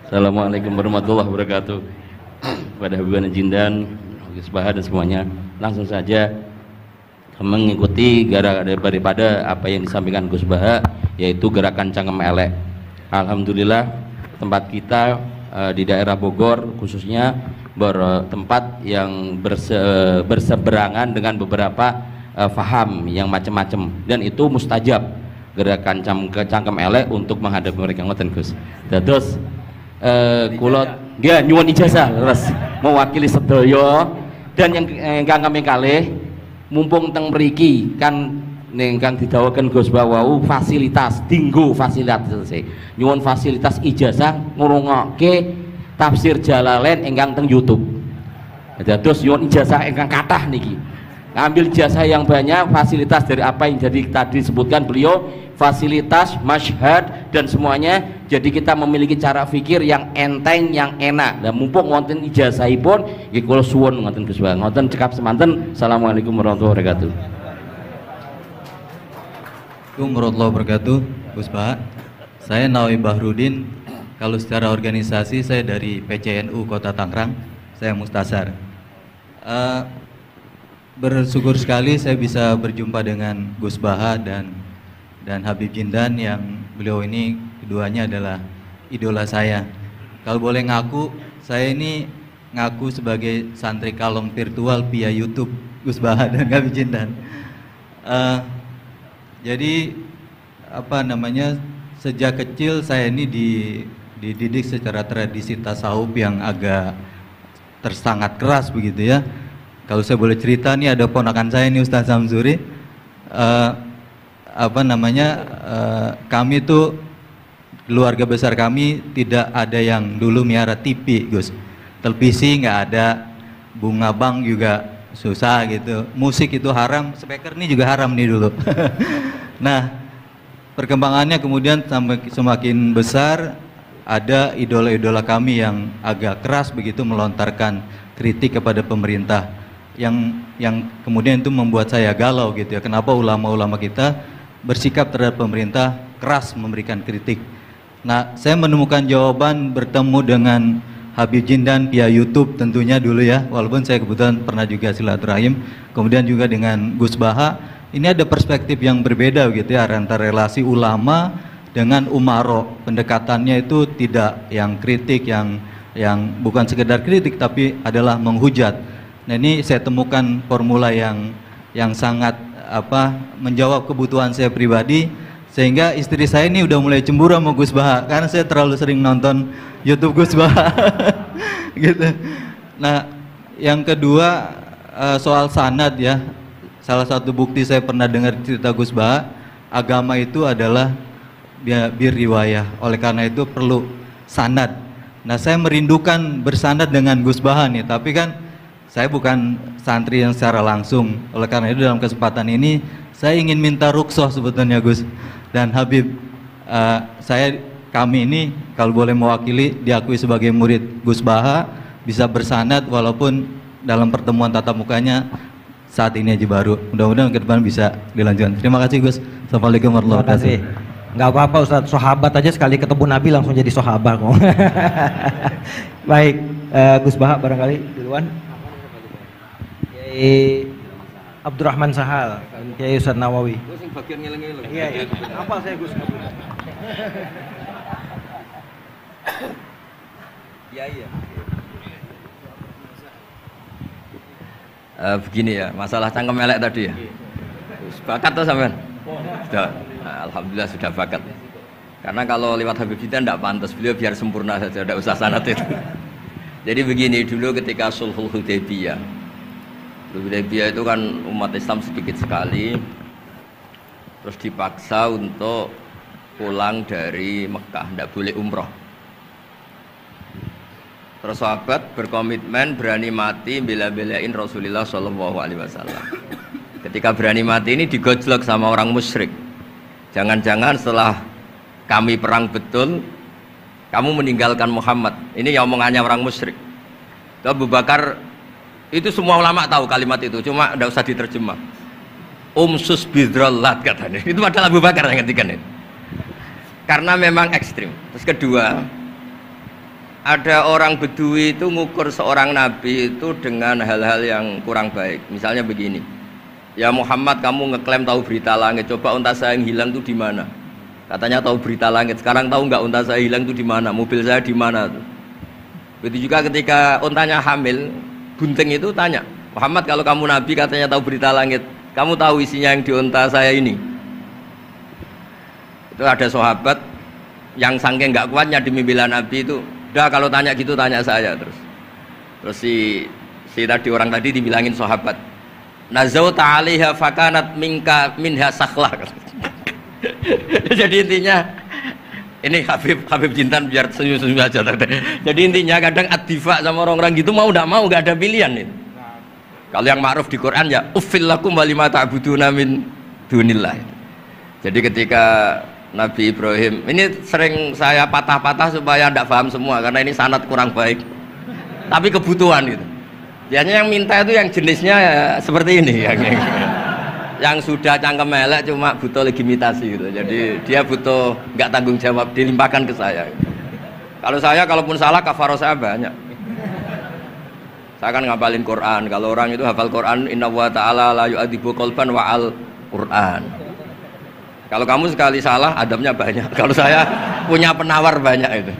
Assalamualaikum warahmatullahi wabarakatuh. Pada Habibana Jindan, Gus Baha dan semuanya, langsung saja mengikuti daripada apa yang disampaikan Gus Baha, yaitu gerakan Cangkem Elek. Alhamdulillah tempat kita di daerah Bogor khususnya bertempat yang berseberangan dengan beberapa faham yang macam-macam, dan itu mustajab gerakan Cangkem Elek untuk menghadapi mereka ngoten Gus. Terus kulot nggih nyuwun ijazah terus mewakili sedaya, dan yang kami kalih mumpung teng mriki kan ingkang didhawuhaken Gus Bawau fasilitas dinggo fasilitas nyuwun fasilitas ijazah ngrungokke tafsir Jalalain ingkang teng YouTube. Dados nyuwun ijazah ingkang kathah niki. Ambil ijazah yang banyak, fasilitas dari apa yang jadi tadi disebutkan beliau, fasilitas, masyhad dan semuanya. Jadi kita memiliki cara fikir yang enteng, yang enak. Dan mumpung wonten ijazahipun, nggih kula suwun ngoten Gus Bang. Ngoten cekap semanten. Assalamualaikum warahmatullahi wabarakatuh. Assalamualaikum warahmatullahi wabarakatuh. Gus Baha, saya Nawawi Bahrudin. Kalau secara organisasi saya dari PCNU Kota Tangerang. Saya Mustasar. Bersyukur sekali saya bisa berjumpa dengan Gus Baha dan Habib Jindan, yang beliau ini keduanya adalah idola saya. Kalau boleh ngaku, saya ini ngaku sebagai santri kalong virtual via YouTube Gus Baha dan Habib Jindan. Jadi apa namanya, sejak kecil saya ini dididik secara tradisi tasawuf yang agak sangat keras begitu ya. Kalau saya boleh cerita nih, ada ponakan saya nih Ustaz Samsuri, kami tuh keluarga besar kami tidak ada yang dulu miara TV Gus, televisi nggak ada, bunga bank juga susah gitu, musik itu haram, speaker ini juga haram nih dulu. Nah perkembangannya kemudian sampai semakin besar, ada idola-idola kami yang agak keras begitu melontarkan kritik kepada pemerintah, yang kemudian itu membuat saya galau gitu ya, kenapa ulama-ulama kita bersikap terhadap pemerintah keras memberikan kritik. Nah saya menemukan jawaban bertemu dengan Habib Jindan via YouTube tentunya dulu ya, walaupun saya kebetulan pernah juga silaturahim, kemudian juga dengan Gus Baha. Ini ada perspektif yang berbeda gitu ya, antara relasi ulama dengan umaro. Pendekatannya itu tidak yang kritik, yang bukan sekedar kritik tapi adalah menghujat. Nah ini saya temukan formula yang sangat menjawab kebutuhan saya pribadi, sehingga istri saya ini udah mulai cemburu sama Gus Baha karena saya terlalu sering nonton YouTube Gus Baha. Gitu. Nah yang kedua soal sanad ya, salah satu bukti saya pernah dengar cerita Gus Baha, agama itu adalah bir riwayah, oleh karena itu perlu sanad. Nah saya merindukan bersanad dengan Gus Baha nih, tapi kan saya bukan santri yang secara langsung, oleh karena itu dalam kesempatan ini saya ingin minta rukhsah sebetulnya Gus dan Habib. Kami ini kalau boleh mewakili diakui sebagai murid Gus Baha, bisa bersanad walaupun dalam pertemuan tatap mukanya saat ini aja baru. Mudah-mudahan ke depan bisa dilanjutkan. Terima kasih Gus. Assalamualaikum warahmatullahi wabarakatuh. Nggak apa-apa Ustaz, sahabat aja sekali ketemu Nabi langsung jadi sahabat kok. Baik, Gus Baha barangkali duluan. Kiai Abdurrahman Sahal, Kiai Ustaz Nawawi. Gus sing bagian ngeleng-ngeleng. Iya. Hafal saya Gus. Iya. Begini ya, masalah cangkem elek tadi ya. Bakat tuh sampean? Sudah, alhamdulillah sudah bakat. Karena kalau lewat Habib Jindan tidak pantas, beliau biar sempurna saja, tidak usah sanad itu. Jadi begini, dulu ketika Sulhul Hudaybiyah itu kan umat Islam sedikit sekali, terus dipaksa untuk pulang dari Mekah, tidak boleh umroh. Terus sahabat berkomitmen berani mati bela-belain Rasulullah SAW. Ketika berani mati ini digojlok sama orang musyrik. Jangan-jangan setelah kami perang betul, kamu meninggalkan Muhammad. Ini yang omongannya orang musyrik. Abu Bakar, itu semua ulama tahu kalimat itu, cuma tidak usah diterjemah. Umsus bidrollat katanya. Itu adalah Abu Bakar yang ngetikan itu. Karena memang ekstrim. Terus kedua, ada orang Bedui itu ngukur seorang nabi itu dengan hal-hal yang kurang baik. Misalnya begini, ya Muhammad, kamu ngeklaim tahu berita langit, coba unta saya yang hilang itu di mana? Katanya tahu berita langit, sekarang tahu nggak unta saya hilang itu di mana? Mobil saya di mana? Begitu juga ketika untanya hamil, bunting itu tanya, Muhammad, kalau kamu nabi katanya tahu berita langit, kamu tahu isinya yang di unta saya ini? Itu ada sahabat yang saking nggak kuatnya demi bela nabi itu, udah kalau tanya gitu tanya saya terus si tadi orang tadi dibilangin sahabat, nazauta 'alaiha fakanat minha sakhlah. Jadi intinya ini Habib Jintan biar senyum-senyum aja. Jadi intinya kadang ad-difa sama orang-orang gitu mau tidak mau nggak ada pilihan itu. Kalau yang ma'ruf di Quran ya uffil lakum wa lima ta'buduna min dunillah. Jadi ketika Nabi Ibrahim, ini sering saya patah-patah supaya tidak paham semua karena ini sanad kurang baik. Tapi kebutuhan gitu. Biasanya yang minta itu yang jenisnya ya, seperti ini yang sudah cangkem elek cuma butuh legitimasi gitu. Jadi dia butuh nggak tanggung jawab, dilimpahkan ke saya. Kalau saya kalaupun salah kafaro saya banyak. Saya kan ngapalin Quran. Kalau orang itu hafal Quran, inna wa ta'ala la yu'adzibu qalban wa al Quran. Kalau kamu sekali salah, adabnya banyak. Kalau saya punya penawar banyak itu.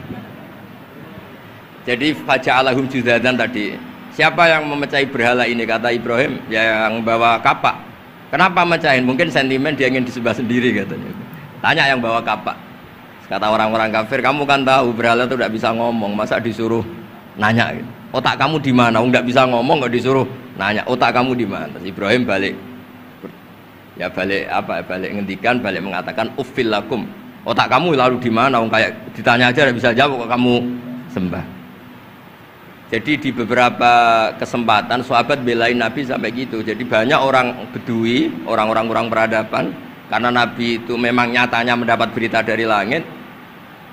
Jadi faja'alahum judadan tadi. Siapa yang memecahi berhala ini? Kata Ibrahim, ya yang bawa kapak. Kenapa mecahin? Mungkin sentimen dia ingin disembah sendiri katanya. Tanya yang bawa kapak. Kata orang-orang kafir, kamu kan tahu berhala itu tidak bisa ngomong, masa disuruh nanya gitu. Otak kamu di mana? Nggak bisa ngomong, nggak disuruh nanya. Otak kamu di mana? Terus Ibrahim balik ngendikan, balik mengatakan uffil lakum. Otak kamu lalu di mana? Kayak ditanya aja tidak bisa jawab kok kamu sembah. Jadi di beberapa kesempatan sahabat belain Nabi sampai gitu. Jadi banyak orang Bedui, orang-orang peradaban, karena Nabi itu memang nyatanya mendapat berita dari langit.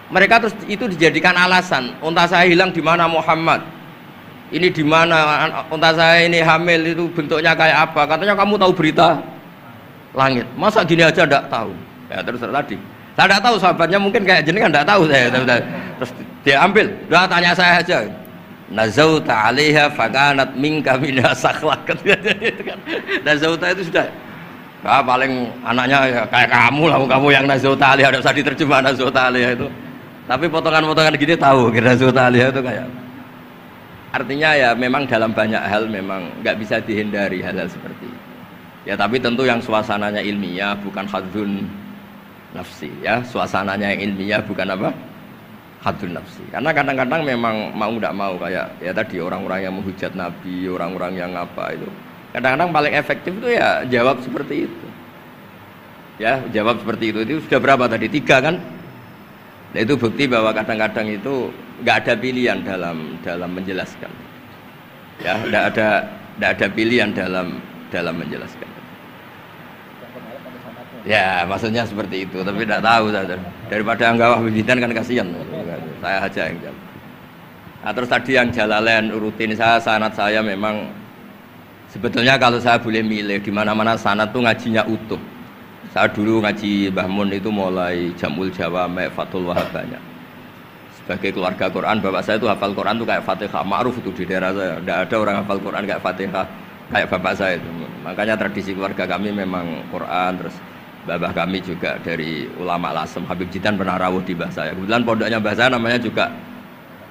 Mereka terus itu dijadikan alasan. Unta saya hilang di mana Muhammad? Ini di mana? Unta saya ini hamil, itu bentuknya kayak apa? Katanya kamu tahu berita langit. Masa gini aja enggak tahu? Ya terus tadi. Saya enggak tahu, sahabatnya mungkin kayak jenengan enggak tahu saya. Terus dia ambil, udah tanya saya aja. Nazauta 'alaiha fakanat minka minha sakhlah. Nazauta itu sudah paling anaknya ya, kayak kamu lah, kamu yang nazauta 'alaiha, enggak usah diterjemah nazauta 'alaiha itu. Tapi potongan-potongan gini tahu kira nazauta 'alaiha itu kayak. Artinya ya memang dalam banyak hal memang nggak bisa dihindari hal-hal seperti itu. Ya tapi tentu yang suasananya ilmiah bukan hadzun nafsi ya, suasananya yang ilmiah bukan apa? Hadzun nafsi. Karena kadang-kadang memang mau tidak mau kayak ya tadi orang-orang yang menghujat Nabi, orang-orang yang apa itu. Kadang-kadang paling efektif itu ya jawab seperti itu. Ya, jawab seperti itu sudah berapa tadi? 3 kan? Nah, itu bukti bahwa kadang-kadang itu nggak ada pilihan dalam menjelaskan. Ya, nggak ada pilihan dalam menjelaskan. Ya, maksudnya seperti itu, tapi tidak tahu saya. Daripada anggap Wijidan kan kasihan. Saya aja yang jawab. Nah, terus tadi yang Jalalain rutin sanad saya memang sebetulnya kalau saya boleh milih di mana-mana sanad tuh ngajinya utuh. Saya dulu ngaji Mbah Mun itu mulai Jamul Jawami, Fathul Wahab banyak. Sebagai keluarga Quran, bapak saya itu hafal Quran tuh kayak Fatihah, ma'ruf itu di daerah saya. Tidak ada orang hafal Quran kayak Fatihah kayak bapak saya itu. Makanya tradisi keluarga kami memang Quran. Terus babah kami juga dari ulama Lasem, Habib Jitan pernah rawuh di mbah saya. Kebetulan pondoknya mbah saya namanya juga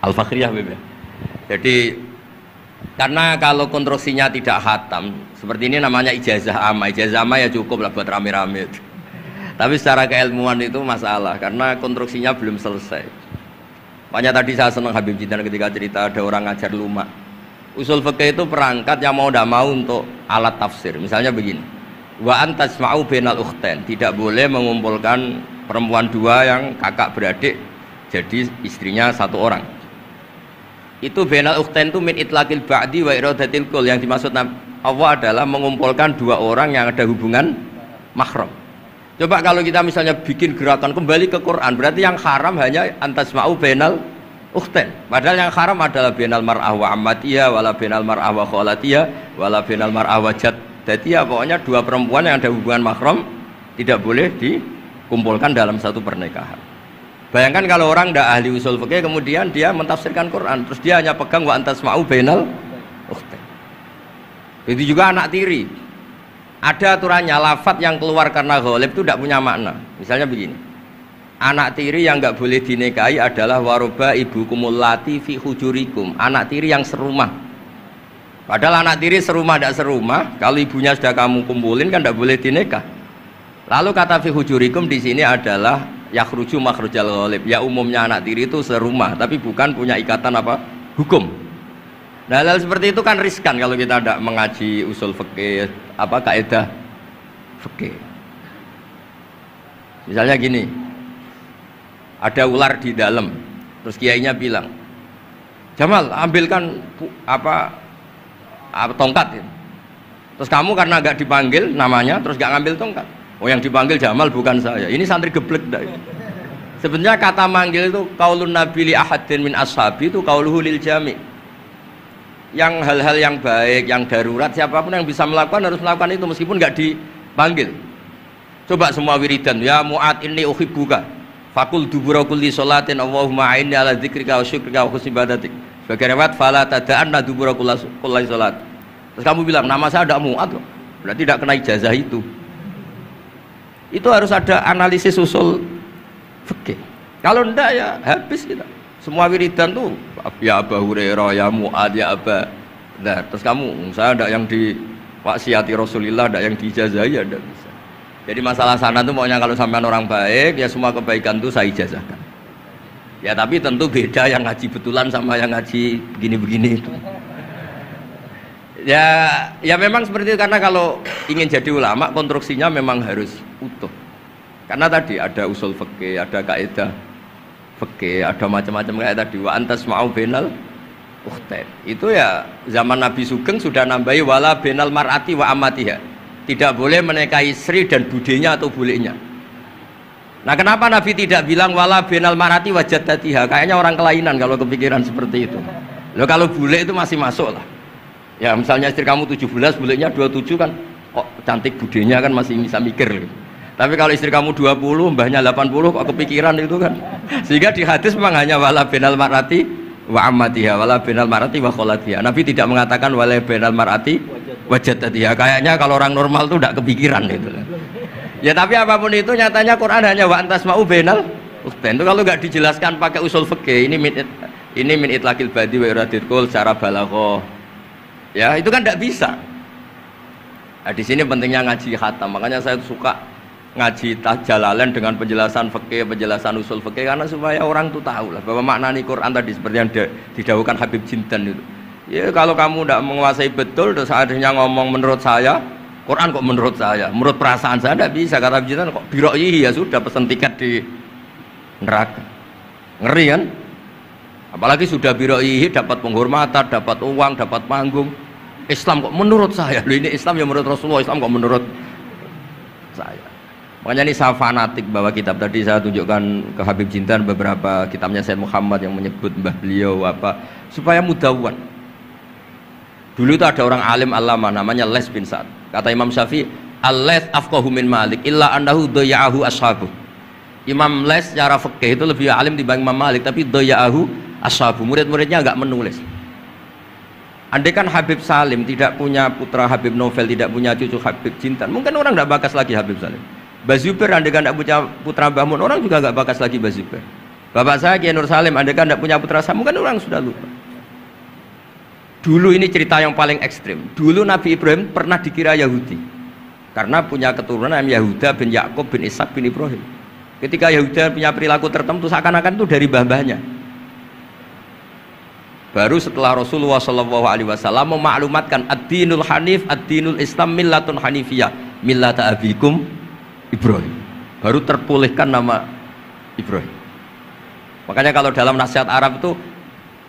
Al-Fakhriyah Habib. Jadi karena kalau konstruksinya tidak khatam seperti ini namanya ijazah amma. Ijazah amma ya cukup lah buat rame-rame. Tapi secara keilmuan itu masalah karena konstruksinya belum selesai. Makanya tadi saya senang Habib Jitan ketika cerita ada orang ngajar lumak. Usul fikih itu perangkat yang mau tidak mau untuk alat tafsir. Misalnya begini, wa antasma'u bainal ukhtain, tidak boleh mengumpulkan perempuan 2 yang kakak beradik jadi istrinya 1 orang. Itu bainal ukhtain itu min itlaqil ba'di wa iradatil kul, yang dimaksud Allah adalah mengumpulkan 2 orang yang ada hubungan mahram. Coba kalau kita misalnya bikin gerakan kembali ke Quran, berarti yang haram hanya antasma'u bainal ukhtain. Padahal yang haram adalah bainal mar'ah wa ammatiyah wala bainal mar'ah wa khalatiyah wala bainal mar'ah wa jaddatiyah. Pokoknya 2 perempuan yang ada hubungan mahram tidak boleh dikumpulkan dalam satu pernikahan. Bayangkan kalau orang tidak ahli usul fikih kemudian dia mentafsirkan Quran, terus dia hanya pegang wa antasma'u bainal ukhtain. Itu juga anak tiri. Ada aturannya, lafadz yang keluar karena ghalib itu tidak punya makna. Misalnya begini, anak tiri yang nggak boleh dinikahi adalah waroba ibu kumulati fi hujurikum, anak tiri yang serumah. Padahal anak tiri serumah tidak serumah, kalau ibunya sudah kamu kumpulin kan tidak boleh dinikah. Lalu kata fi hujurikum di sini adalah yakhruju makhrujal ghalib. Ya umumnya anak tiri itu serumah, tapi bukan punya ikatan apa? Hukum. Nah, hal seperti itu kan riskan kalau kita tidak mengaji usul fikih, apa kaidah fikih. Misalnya gini, ada ular di dalam, terus kiainya bilang, Jamal ambilkan tongkat. Terus kamu karena nggak dipanggil namanya, terus nggak ngambil tongkat. Oh yang dipanggil Jamal bukan saya. Ini santri geblek dah. Sebenarnya kata manggil itu qaulun nabi li ahadin min ashabi itu qauluhu lil jami'. Yang hal-hal yang baik, yang darurat siapapun yang bisa melakukan harus melakukan itu meskipun nggak dipanggil. Coba semua wiridan, ya Mu'ad inni uhibbuka. Fakul dubura kulli sholatin Allahumma a'inni ala dzikrika wa syukrika wa husni ibadatik. Sebagai riwayat fala tada'anna dubura kulli sholat. Terus kamu bilang nama saya ada Mu'ad loh. Berarti tidak kena ijazah itu. Itu harus ada analisis usul fikih. Kalau enggak ya habis kita. Semua wiridan tuh ya Abu Hurairah, ya Mu'ad, ya Aba. Nah, terus kamu, saya ada yang diwaksiati Rasulullah, ada yang diijazahi, ya tidak bisa. Jadi masalah sana tuh maunya kalau sampean orang baik, ya semua kebaikan tuh saya ijazahkan. Ya tapi tentu beda yang ngaji betulan sama yang ngaji begini-begini itu. Ya memang seperti itu, karena kalau ingin jadi ulama konstruksinya memang harus utuh. Karena tadi ada usul fikih, ada kaidah fikih, ada macam-macam kayak tadi wa antasma'u bainal ukhtain. Itu ya zaman Nabi Sugeng sudah nambahi wala bainal mar'ati wa amatiha. Tidak boleh menikahi istri dan budenya atau bulenya. Nah, kenapa Nabi tidak bilang wala bainal mar'ati wa jaddatiha? Kayaknya orang kelainan kalau kepikiran seperti itu. Loh, kalau bule itu masih masuk lah. Ya misalnya istri kamu 17, bulenya 27 kan kok cantik budenya kan masih bisa mikir gitu. Tapi kalau istri kamu 20, mbahnya 80 kok kepikiran itu kan. Sehingga di hadis memang hanya wala bainal mar'ati wa ammatiha, wala bainal mar'ati wa kholatiha. Nabi tidak mengatakan wala bainal mar'ati wa jaddatiha. Kayaknya kalau orang normal tuh tidak kepikiran itu. Ya tapi apapun itu nyatanya Quran hanya wa antasma'u bainal ukhtain. Itu kalau nggak dijelaskan pakai usul fikih, ini min itlaqil badi wa iradil qul secara balaghah. Ya, itu kan tidak bisa. Nah, di sini pentingnya ngaji khatam. Makanya saya suka ngaji Jalalain dengan penjelasan fikih, penjelasan usul fikih, karena supaya orang tuh tahu lah bahwa maknani Quran tadi seperti yang didahulukan Habib Jindan itu. Ya kalau kamu tidak menguasai betul, terus akhirnya ngomong menurut saya, Quran kok menurut saya, menurut perasaan saya tidak bisa. Kata Habib Jindan kok biroyi ya sudah pesen tiket di neraka. Ngeri kan? Apalagi sudah biroyi dapat penghormatan, dapat uang, dapat panggung. Islam kok menurut saya, loh ini Islam yang menurut Rasulullah, Islam kok menurut saya. Makanya ini saya fanatik bahwa kitab tadi saya tunjukkan ke Habib Jindan beberapa kitabnya Said Muhammad yang menyebut mbah beliau apa supaya mudawwan. Dulu itu ada orang alim alama namanya Les bin Sa'ad. Kata Imam Syafi'i, "Al-Les afqahu min Malik illa annahu dayya'ahu ashabuh." Imam Les secara fikih itu lebih alim dibanding Imam Malik, tapi dayya'ahu ashabuh. Murid-muridnya enggak menulis. Andai kan Habib Salim tidak punya putra Habib Novel, tidak punya cucu Habib Jindan, mungkin orang tidak bakas lagi Habib Salim. Bazuber andai kan tidak punya putra Mbah Mun, orang juga tidak bakas lagi Bazuber. Bapak saya Kiai Nur Salim andai kan tidak punya putra saya, mungkin orang sudah lupa. Dulu ini cerita yang paling ekstrim. Dulu Nabi Ibrahim pernah dikira Yahudi karena punya keturunan Yahuda bin Yakub bin Ishak bin Ibrahim. Ketika Yahuda punya perilaku tertentu seakan-akan itu dari mbah-mbahnya. Baru setelah Rasulullah SAW memaklumatkan ad-dinul hanif, ad-dinul Islam millatun hanifiyah, millata abikum Ibrahim. Baru terpulihkan nama Ibrahim. Makanya kalau dalam nasihat Arab itu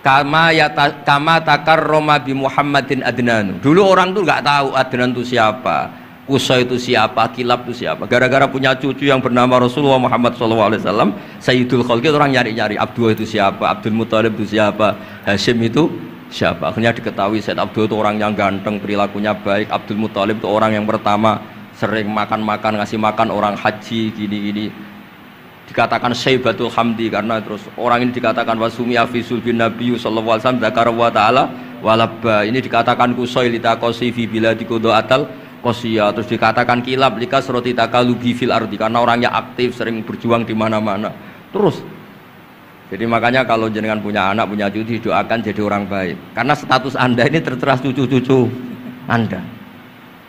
kama takarrama bi Muhammadin adnanu. Dulu orang tuh nggak tahu Adnan itu siapa, Qusay itu siapa, Kilab itu siapa. Gara-gara punya cucu yang bernama Rasulullah Muhammad SAW, Sayyidul Khalqi, orang nyari-nyari Abdullah itu siapa, Abdul Muthalib itu siapa, Hashim itu siapa. Akhirnya diketahui Sayyid Abdul itu orang yang ganteng, perilakunya baik. Abdul Muthalib itu orang yang pertama sering makan-makan, ngasih makan orang haji, gini-gini. dikatakan Syaibatul Hamdi karena terus orang ini dikatakan wasumi afisul bin Nabi sallallahu alaihi wasallam dzakara wa ta'ala walabba, ini dikatakan kusoi litakosi fi biladi atal kosia, terus dikatakan kilab lika seroti takalubi fil ardi karena orangnya aktif sering berjuang di mana-mana. Terus jadi makanya kalau jenengan punya anak punya cucu didoakan jadi orang baik karena status anda ini tertera cucu-cucu anda.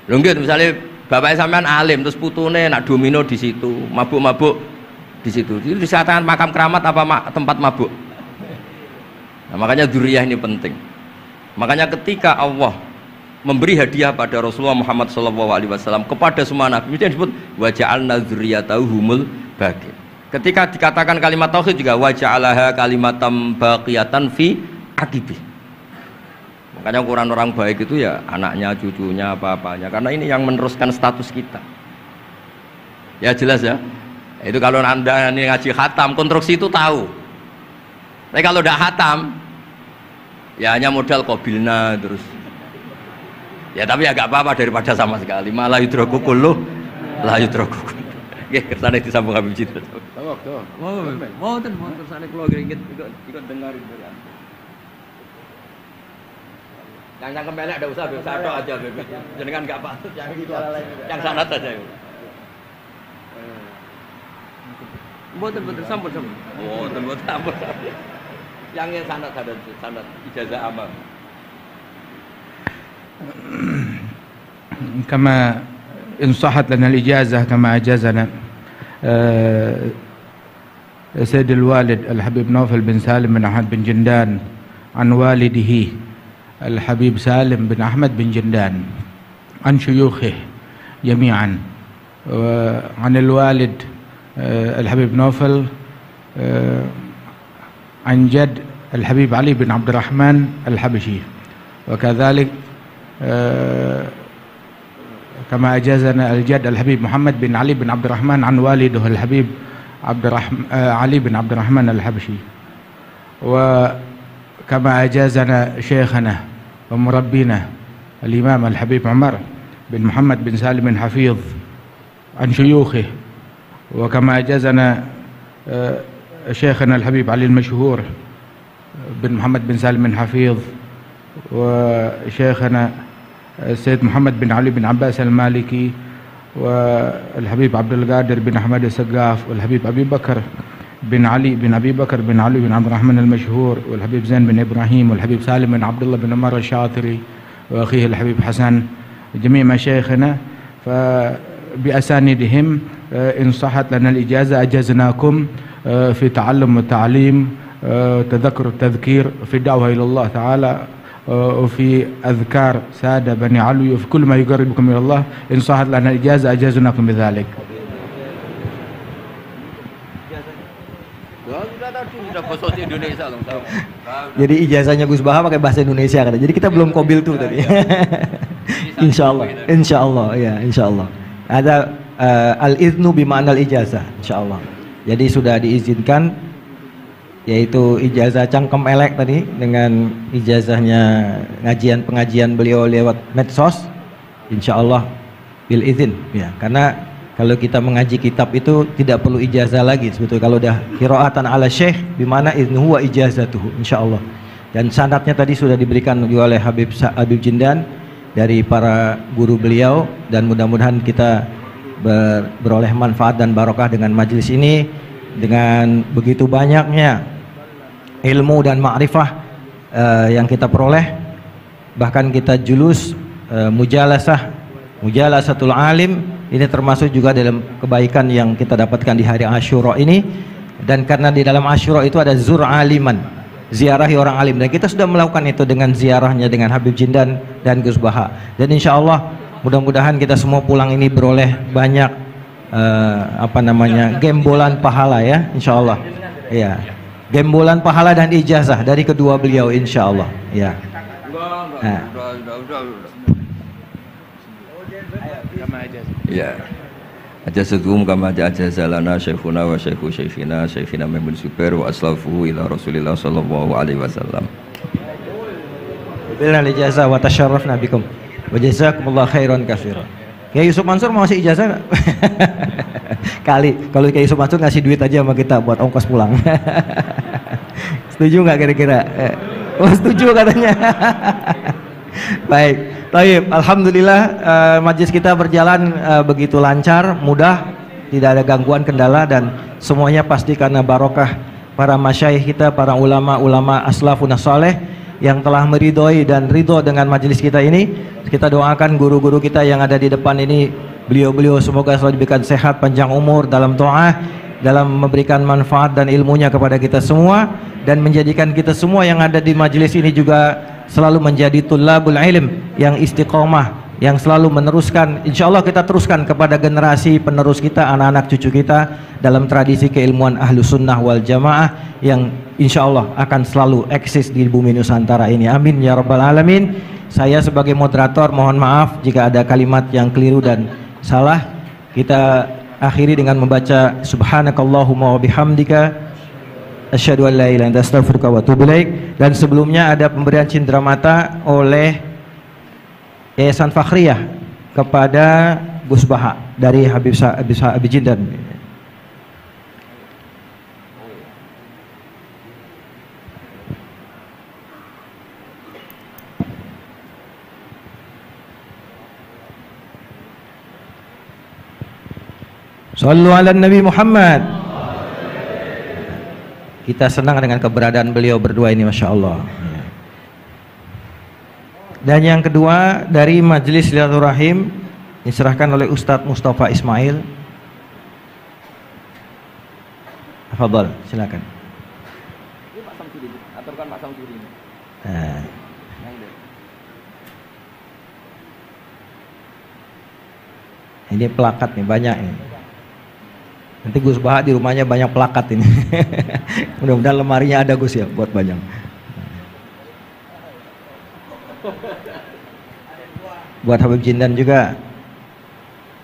Lho nggih misalnya bapak sampean alim terus putune nak domino di situ, mabuk-mabuk di situ. Itu disatakan makam keramat apa tempat mabuk. Nah, makanya dzurriyyah ini penting. Makanya ketika Allah memberi hadiah pada Rasulullah Muhammad SAW kepada semua nabi, itu disebut wa ja'alna dzurriyyatahu humul baqin. Ketika dikatakan kalimat tauhid juga wa ja'alaha kalimatam baqiyatan fi aqibi. Makanya ukuran orang baik itu ya anaknya, cucunya, apa-apanya, karena ini yang meneruskan status kita. Ya jelas ya. Itu kalau anda ini ngaji khatam, konstruksi itu tahu. Tapi kalau tidak khatam, ya hanya modal qabilna terus. Ya tapi ya gak apa-apa daripada sama sekali. Malah yudroku kulluh, la yudroku kulluh. Nggih, kersane disambung Habib Citra. Mau kersane kula ngringit ikut dengarin ya. Yang cangkem elek enggak usah, Beb. Sadok aja, Beb. Jenengan enggak patut yang itu. Yang sanad saja. Mboten sampun. Mboten sampun. Yang sanad ijazah amal. كما إن صحت لنا الإجازة كما أجازنا سيد الوالد الحبيب نوفل بن سالم بن أحمد بن جندان عن والده الحبيب سالم بن أحمد بن جندان عن شيوخه جميعا وعن الوالد الحبيب نوفل عن جد الحبيب علي بن عبد الرحمن الحبشي وكذلك كما أجازنا الجد الحبيب محمد بن علي بن عبد الرحمن عن والده الحبيب علي بن عبد الرحمن الحبشي وكما أجازنا شيخنا ومربينا الإمام الحبيب عمر بن محمد بن سالم حفيظ عن شيوخه وكما أجازنا شيخنا الحبيب علي المشهور بن محمد بن سالم حفيظ وشيخنا السيد محمد بن علي بن عباس المالكي والحبيب عبد القادر بن أحمد السقاف والحبيب أبي بكر بن علي بن أبي بكر بن علي بن عبد الرحمن المشهور والحبيب زين بن إبراهيم والحبيب سالم بن عبد الله بن عمر الشاطري وأخيه الحبيب حسن جميع مشايخنا فبأسانيدهم إن صحت لنا الإجازة أجزناكم في تعلم والتعليم تذكر التذكير في الدعوة إلى الله تعالى وفي أذكار سادة بني علوي وفي كل ما يقربكم إلى الله إن صحت لنا الإجازة أجازناكم بذلك. Jadi ijazahnya Gus Baha pakai bahasa Indonesia kan. Jadi kita belum qabil tuh tadi. Insyaallah ya, insyaallah. Ada al-idnu bima'na al-ijazah, insyaallah. Jadi sudah diizinkan yaitu ijazah cangkem elek tadi dengan ijazahnya pengajian beliau lewat medsos, insyaallah bil izin ya, karena kalau kita mengaji kitab itu tidak perlu ijazah lagi sebetulnya kalau udah qiraatan ala syekh bimana idnuhu wa ijazatuhu insyaallah. Dan sanadnya tadi sudah diberikan juga oleh Habib Jindan dari para guru beliau, dan mudah-mudahan kita beroleh manfaat dan barokah dengan majelis ini, dengan begitu banyaknya ilmu dan ma'rifah yang kita peroleh. Bahkan kita julus mujalasatul alim, ini termasuk juga dalam kebaikan yang kita dapatkan di hari Asyura ini. Dan karena di dalam Asyura itu ada zur aliman, ziarahi orang alim, dan kita sudah melakukan itu dengan ziarahnya dengan Habib Jindan dan Gus Baha. Dan insya Allah mudah-mudahan kita semua pulang ini beroleh banyak gembolan pahala ya, insya Allah ya, gembolan pahala dan ijazah dari kedua beliau insya Allah ya. Ya, ajazatuhum kama ajazalana syekhuna wa syekhu syekhina Maimun Zubair wa aslafuhu ila Rasulillah sallallahu alaihi wasallam. Bilna ijazah wa tasyarrafna bikum wa jazakumullah khairan katsiran. Ya Yusuf Mansur mau ngasih ijazah enggak? Kali kalau Kiai Yusuf Mansur ngasih duit aja sama kita buat ongkos pulang. Setuju nggak kira-kira? Oh setuju katanya. Baik, baik. Alhamdulillah majelis kita berjalan begitu lancar, mudah, tidak ada gangguan kendala dan semuanya pasti karena barokah para masyayikh kita, para ulama-ulama aslafun saleh yang telah meridhoi dan ridho dengan majelis kita ini. Kita doakan guru-guru kita yang ada di depan ini, beliau-beliau semoga selalu diberikan sehat, panjang umur dalam doa, dalam memberikan manfaat dan ilmunya kepada kita semua, dan menjadikan kita semua yang ada di majelis ini juga selalu menjadi tullabul ilm yang istiqomah, yang selalu meneruskan, insya Allah kita teruskan kepada generasi penerus kita, anak-anak cucu kita dalam tradisi keilmuan ahlu sunnah wal jamaah yang insya Allah akan selalu eksis di bumi Nusantara ini. Amin ya rabbal alamin. Saya sebagai moderator mohon maaf jika ada kalimat yang keliru dan salah. Kita akhiri dengan membaca subhanakallahumma wa bihamdika asyhadu an la ilaha illa anta astaghfiruka wa atubu ilaik. Dan sebelumnya ada pemberian cindera mata oleh Yayasan Fakhriyah kepada Gus Baha dari Habib Jindan. Sallu ala Nabi Muhammad. Kita senang dengan keberadaan beliau berdua ini, Masya Allah. Dan yang kedua dari Majelis Silaturahim diserahkan oleh Ustadz Mustafa Ismail. Fadhal, silakan. Ini pelakat nih, banyak ini. Nanti Gus Baha di rumahnya banyak pelakat ini. Mudah-mudahan lemarinya ada Gus ya buat banyak. Buat Habib Jindan juga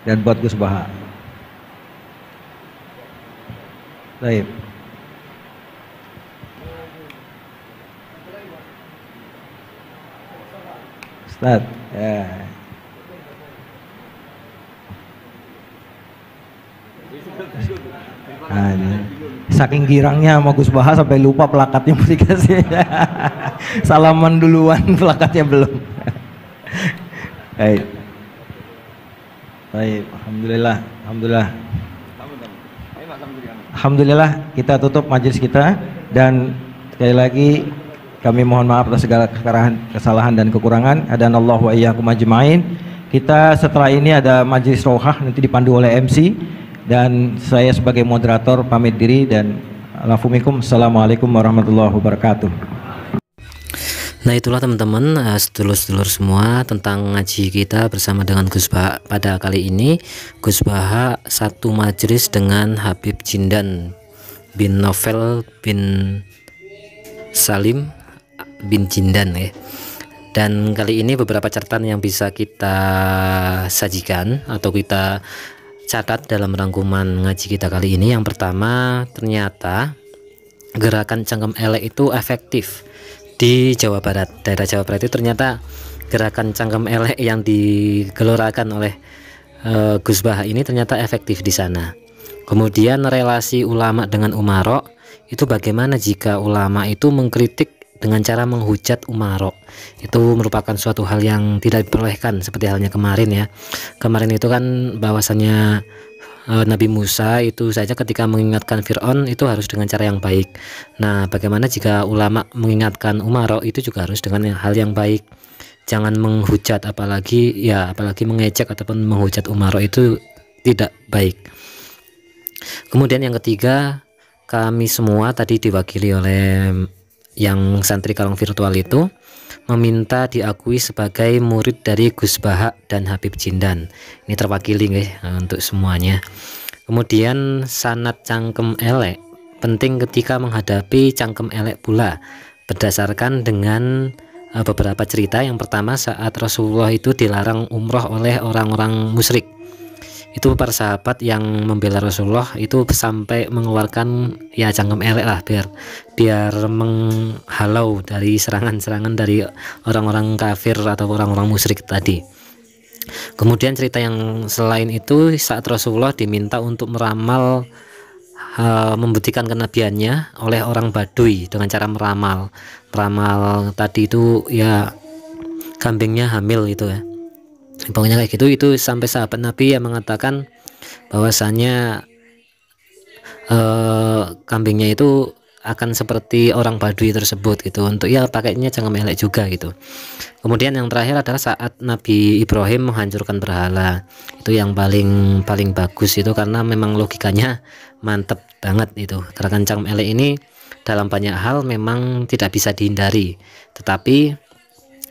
dan buat Gus Baha. Baik. Ustaz, ya. Nah, saking girangnya sama Gus Baha sampai lupa plakatnya mesti kasih. Salaman duluan, plakatnya belum. Baik. Baik, alhamdulillah, alhamdulillah. Alhamdulillah kita tutup majelis kita dan sekali lagi kami mohon maaf atas segala kesalahan dan kekurangan. Adanallahu wa iyyakum ajmain. Kita setelah ini ada majelis rohah nanti dipandu oleh MC. Dan saya sebagai moderator pamit diri dan assalamualaikum warahmatullahi wabarakatuh. Nah itulah teman-teman, sedulur-sedulur semua tentang ngaji kita bersama dengan Gus Baha pada kali ini. Gus Baha satu majelis dengan Habib Jindan bin Novel bin Salim bin Jindan ya. Dan kali ini beberapa catatan yang bisa kita sajikan atau kita catat dalam rangkuman ngaji kita kali ini. Yang pertama, ternyata gerakan cangkem elek itu efektif di Jawa Barat. Daerah Jawa Barat itu ternyata gerakan cangkem elek yang digelorakan oleh Gus Baha ini ternyata efektif di sana. Kemudian relasi ulama dengan umarok itu bagaimana jika ulama itu mengkritik dengan cara menghujat umarok. Itu merupakan suatu hal yang tidak diperbolehkan seperti halnya kemarin ya. Kemarin itu kan bahwasannya Nabi Musa itu saja ketika mengingatkan Fir'aun itu harus dengan cara yang baik. Nah bagaimana jika ulama mengingatkan umarok itu juga harus dengan hal yang baik. Jangan menghujat apalagi mengejek ataupun menghujat umarok itu tidak baik. Kemudian yang ketiga, kami semua tadi diwakili oleh yang santri kalong virtual itu meminta diakui sebagai murid dari Gus Baha dan Habib Jindan. Ini terwakili untuk semuanya. Kemudian sanad cangkem elek penting ketika menghadapi cangkem elek pula, berdasarkan dengan beberapa cerita. Yang pertama, saat Rasulullah itu dilarang umroh oleh orang-orang musyrik, itu para sahabat yang membela Rasulullah itu sampai mengeluarkan ya cangkem elek lah biar menghalau dari serangan-serangan dari orang-orang kafir atau orang-orang musyrik tadi. Kemudian cerita yang selain itu, saat Rasulullah diminta untuk meramal membuktikan kenabiannya oleh orang Baduy dengan cara meramal tadi itu ya kambingnya hamil itu ya, pokoknya kayak gitu. Itu sampai sahabat Nabi yang mengatakan bahwasanya kambingnya itu akan seperti orang Baduy tersebut gitu, untuk ya pakainya jangan elek juga gitu. Kemudian yang terakhir adalah saat Nabi Ibrahim menghancurkan berhala, itu yang paling bagus itu, karena memang logikanya mantep banget itu. Gerakan cangkem elek ini dalam banyak hal memang tidak bisa dihindari, tetapi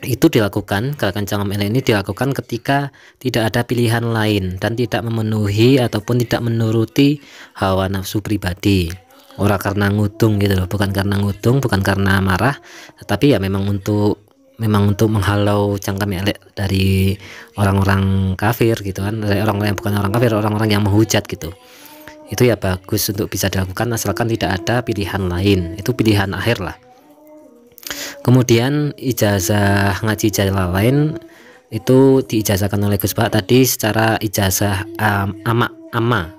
itu dilakukan, gerakan cangkem elek ini dilakukan ketika tidak ada pilihan lain dan tidak memenuhi ataupun tidak menuruti hawa nafsu pribadi. Orang karena ngudung gitu loh, bukan karena ngudung, bukan karena marah, tetapi ya memang untuk menghalau cangkem elek dari orang-orang kafir gitu kan, dari orang-orang yang bukan orang kafir, orang-orang yang menghujat gitu. Itu ya bagus untuk bisa dilakukan asalkan tidak ada pilihan lain, itu pilihan akhir lah. Kemudian ijazah ngaji Jalalain itu diijazahkan oleh Gus Bah tadi secara ijazah amma.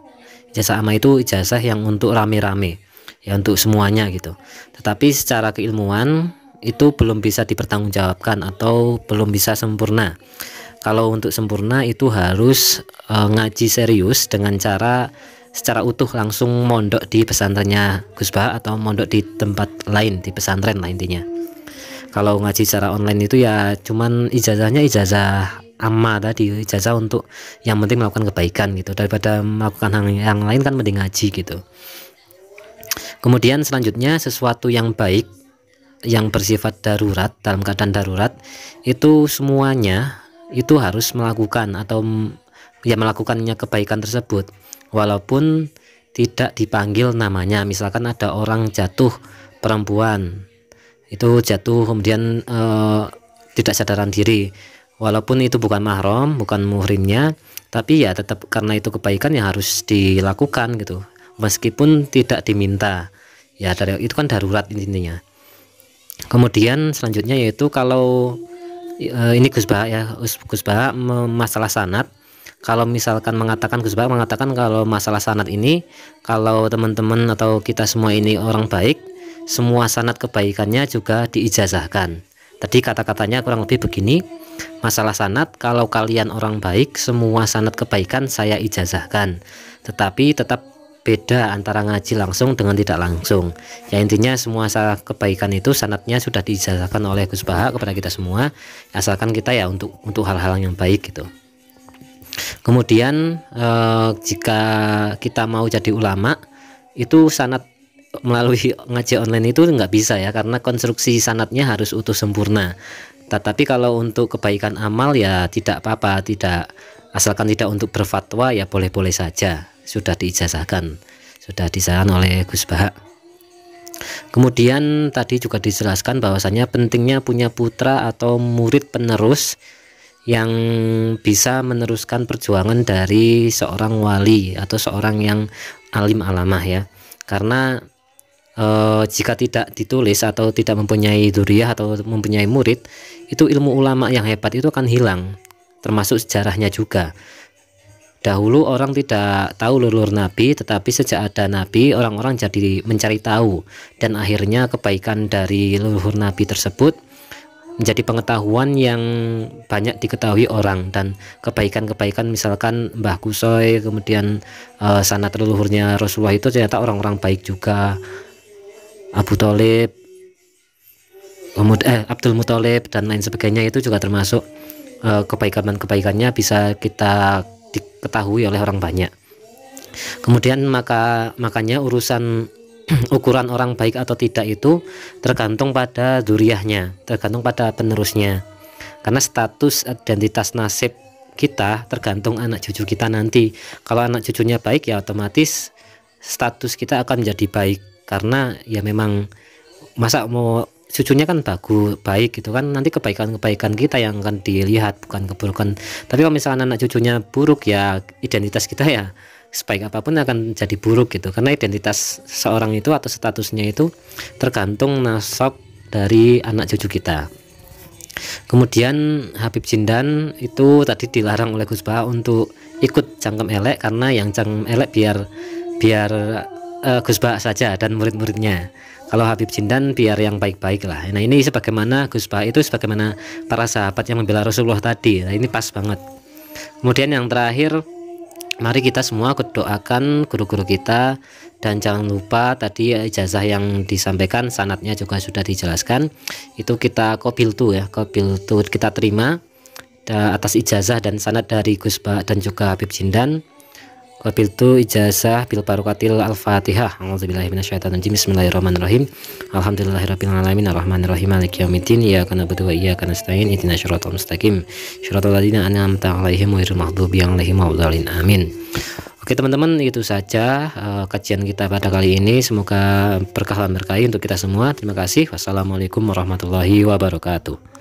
Ijazah amma itu ijazah yang untuk rame-rame ya, untuk semuanya gitu. Tetapi secara keilmuan itu belum bisa dipertanggungjawabkan atau belum bisa sempurna. Kalau untuk sempurna itu harus ngaji serius dengan cara secara utuh langsung mondok di pesantrennya Gus Bah atau mondok di tempat lain, di pesantren lah intinya. Kalau ngaji secara online itu ya cuman ijazahnya ijazah amma tadi, ijazah untuk yang penting melakukan kebaikan gitu, daripada melakukan hal yang lain kan mending ngaji gitu. Kemudian selanjutnya sesuatu yang baik yang bersifat darurat, dalam keadaan darurat itu semuanya itu harus melakukan atau ya melakukannya kebaikan tersebut walaupun tidak dipanggil namanya. Misalkan ada orang jatuh, perempuan itu jatuh kemudian tidak sadaran diri, walaupun itu bukan mahram, bukan muhrimnya, tapi ya tetap karena itu kebaikan ya harus dilakukan gitu, meskipun tidak diminta ya, dari itu kan darurat intinya. Kemudian selanjutnya yaitu kalau ini Gus Bah ya, Gus Bah masalah sanad. Kalau misalkan Gus Bah mengatakan kalau masalah sanad ini, kalau teman-teman atau kita semua ini orang baik, semua sanad kebaikannya juga diijazahkan. Tadi kata-katanya kurang lebih begini, masalah sanad, kalau kalian orang baik, semua sanad kebaikan saya ijazahkan, tetapi tetap beda antara ngaji langsung dengan tidak langsung. Ya intinya semua kebaikan itu sanadnya sudah diijazahkan oleh Gus Bah kepada kita semua, asalkan kita ya untuk hal-hal yang baik gitu. Kemudian jika kita mau jadi ulama, itu sanad melalui ngaji online itu nggak bisa ya, karena konstruksi sanadnya harus utuh sempurna. Tetapi kalau untuk kebaikan amal ya tidak apa-apa, tidak, asalkan tidak untuk berfatwa ya boleh-boleh saja, sudah diijazahkan, sudah disahkan oleh Gus Bah. Kemudian tadi juga dijelaskan bahwasanya pentingnya punya putra atau murid penerus yang bisa meneruskan perjuangan dari seorang wali atau seorang yang alim alamah ya, karena jika tidak ditulis atau tidak mempunyai dzurriyyah atau mempunyai murid, itu ilmu ulama yang hebat itu akan hilang, termasuk sejarahnya juga. Dahulu orang tidak tahu leluhur Nabi, tetapi sejak ada Nabi orang-orang jadi mencari tahu, dan akhirnya kebaikan dari leluhur Nabi tersebut menjadi pengetahuan yang banyak diketahui orang, dan kebaikan-kebaikan misalkan Mbah Kusoy, kemudian sanad leluhurnya Rasulullah itu ternyata orang-orang baik juga, Abu Thalib, kemudian Abdul Muthalib dan lain sebagainya, itu juga termasuk kebaikannya bisa kita diketahui oleh orang banyak. Kemudian makanya urusan ukuran orang baik atau tidak itu tergantung pada dzurriyyahnya, tergantung pada penerusnya, karena status identitas nasib kita tergantung anak cucu kita nanti. Kalau anak cucunya baik ya otomatis status kita akan menjadi baik, karena ya memang masa mau cucunya kan baik gitu kan, nanti kebaikan-kebaikan kita yang akan dilihat, bukan keburukan. Tapi kalau misalkan anak cucunya buruk ya identitas kita ya sebaik apapun akan jadi buruk gitu, karena identitas seorang itu atau statusnya itu tergantung nasab dari anak cucu kita. Kemudian Habib Jindan itu tadi dilarang oleh Gus Baha untuk ikut cangkem elek, karena yang cangkem elek biar Gus Baha saja dan murid-muridnya. Kalau Habib Jindan biar yang baik-baik lah. Nah ini sebagaimana Gus Baha itu sebagaimana para sahabat yang membela Rasulullah tadi. Nah ini pas banget. Kemudian yang terakhir, mari kita semua doakan guru-guru kita, dan jangan lupa tadi ijazah yang disampaikan sanadnya juga sudah dijelaskan. Itu kita qabiltu ya, qabiltu kita terima atas ijazah dan sanad dari Gus Baha dan juga Habib Jindan. Qabiltu ijazah bil barokatil al-Fatihah. A'udzubillahi minasyaitonir rajim. Bismillahirrahmanirrahim. Alhamdulillahirabbil alamin arrahmanirrahim maliki yaumiddin. Iyyaka na'budu wa iyyaka nasta'in. Ihdinas siratal mustaqim. Shiratal ladzina an'amta 'alaihim ghairil maghdubi 'alaihim waladdallin. Amin. Oke teman-teman, itu saja kajian kita pada kali ini. Semoga berkah dan berkahi untuk kita semua. Terima kasih. Wassalamualaikum warahmatullahi wabarakatuh.